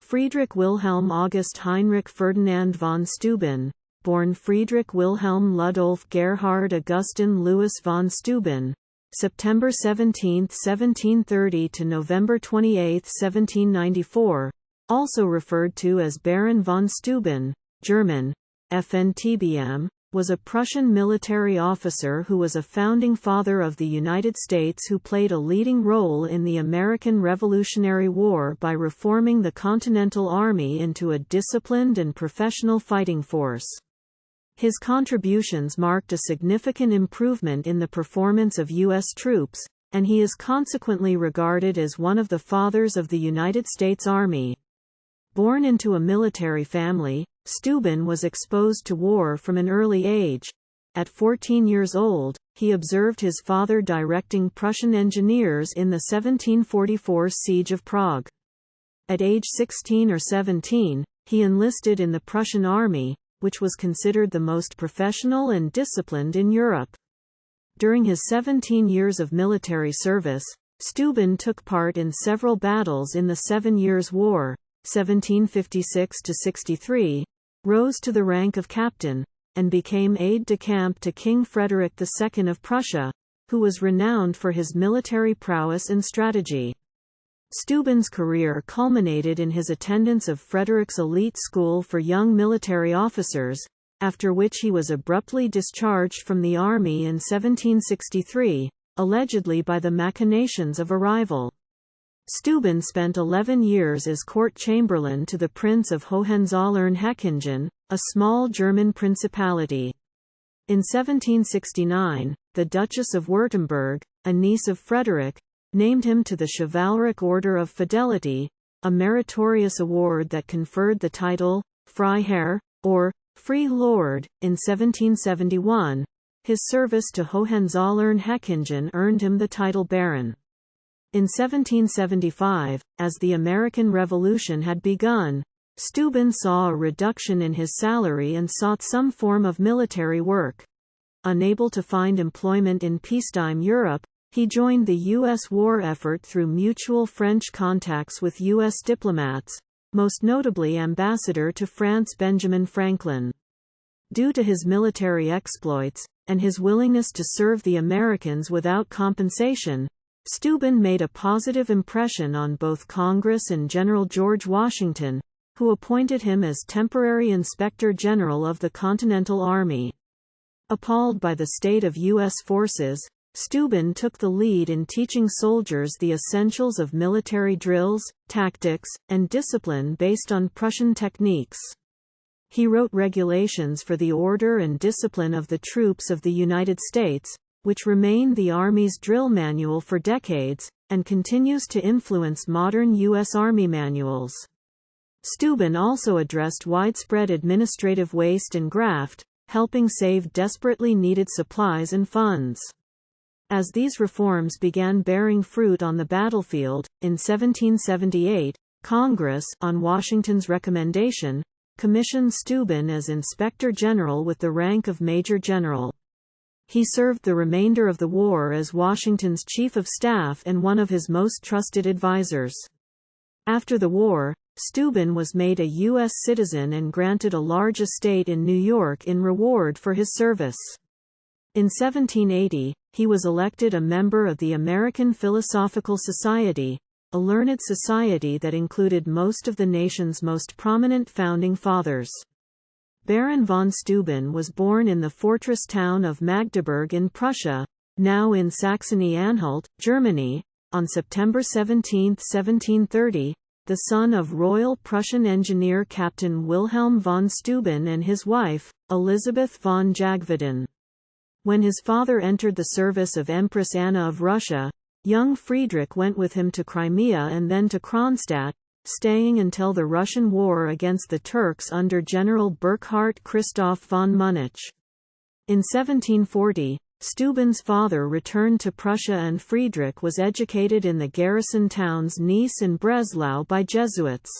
Friedrich Wilhelm August Heinrich Ferdinand von Steuben, born Friedrich Wilhelm Ludolf Gerhard Augustin Louis von Steuben, September 17, 1730 to November 28, 1794, also referred to as Baron von Steuben, German, ˈʃtɔýbm, was a Prussian military officer who was a founding father of the United States who played a leading role in the American Revolutionary War by reforming the Continental Army into a disciplined and professional fighting force. His contributions marked a significant improvement in the performance of U.S. troops, and he is consequently regarded as one of the fathers of the United States Army. Born into a military family, Steuben was exposed to war from an early age. At 14 years old, he observed his father directing Prussian engineers in the 1744 siege of Prague. At age 16 or 17, he enlisted in the Prussian Army, which was considered the most professional and disciplined in Europe. During his 17 years of military service, Steuben took part in several battles in the 7 Years' War, 1756–63, rose to the rank of captain, and became aide-de-camp to King Frederick II of Prussia, who was renowned for his military prowess and strategy. Steuben's career culminated in his attendance of Frederick's elite school for young military officers, after which he was abruptly discharged from the army in 1763, allegedly by the machinations of a rival. Steuben spent 11 years as court chamberlain to the Prince of Hohenzollern-Hechingen, a small German principality. In 1769, the Duchess of Württemberg, a niece of Frederick, named him to the Chivalric Order of Fidelity, a meritorious award that conferred the title, Freiherr, or Free Lord. In 1771, his service to Hohenzollern-Hechingen earned him the title Baron. In 1775, as the American Revolution had begun, Steuben saw a reduction in his salary and sought some form of military work. Unable to find employment in peacetime Europe, he joined the U.S. war effort through mutual French contacts with U.S. diplomats, most notably Ambassador to France Benjamin Franklin. Due to his military exploits, and his willingness to serve the Americans without compensation, Steuben made a positive impression on both Congress and General George Washington, who appointed him as temporary Inspector General of the Continental Army. Appalled by the state of U.S. forces, Steuben took the lead in teaching soldiers the essentials of military drills, tactics, and discipline based on Prussian techniques. He wrote regulations for the order and discipline of the troops of the United States, which remained the Army's drill manual for decades, and continues to influence modern U.S. Army manuals. Steuben also addressed widespread administrative waste and graft, helping save desperately needed supplies and funds. As these reforms began bearing fruit on the battlefield, in 1778, Congress, on Washington's recommendation, commissioned Steuben as Inspector General with the rank of Major General. He served the remainder of the war as Washington's chief of staff and one of his most trusted advisors. After the war, Steuben was made a U.S. citizen and granted a large estate in New York in reward for his service. In 1780, he was elected a member of the American Philosophical Society, a learned society that included most of the nation's most prominent founding fathers. Baron von Steuben was born in the fortress town of Magdeburg in Prussia, now in Saxony-Anhalt, Germany, on September 17, 1730, the son of Royal Prussian engineer Captain Wilhelm von Steuben and his wife, Elizabeth von Jagdweden. When his father entered the service of Empress Anna of Russia, young Friedrich went with him to Crimea and then to Kronstadt, staying until the Russian war against the Turks under General Burkhard Christoph von Münnich. In 1740, Steuben's father returned to Prussia and Friedrich was educated in the garrison towns Nice and Breslau by Jesuits.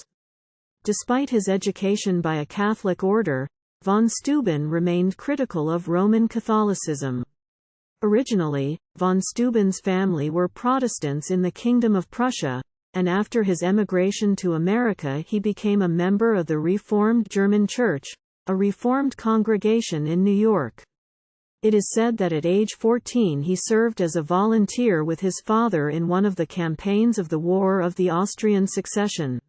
Despite his education by a Catholic order, von Steuben remained critical of Roman Catholicism. Originally, von Steuben's family were Protestants in the Kingdom of Prussia, and after his emigration to America he became a member of the Reformed German Church, a Reformed congregation in New York. It is said that at age 14 he served as a volunteer with his father in one of the campaigns of the War of the Austrian Succession.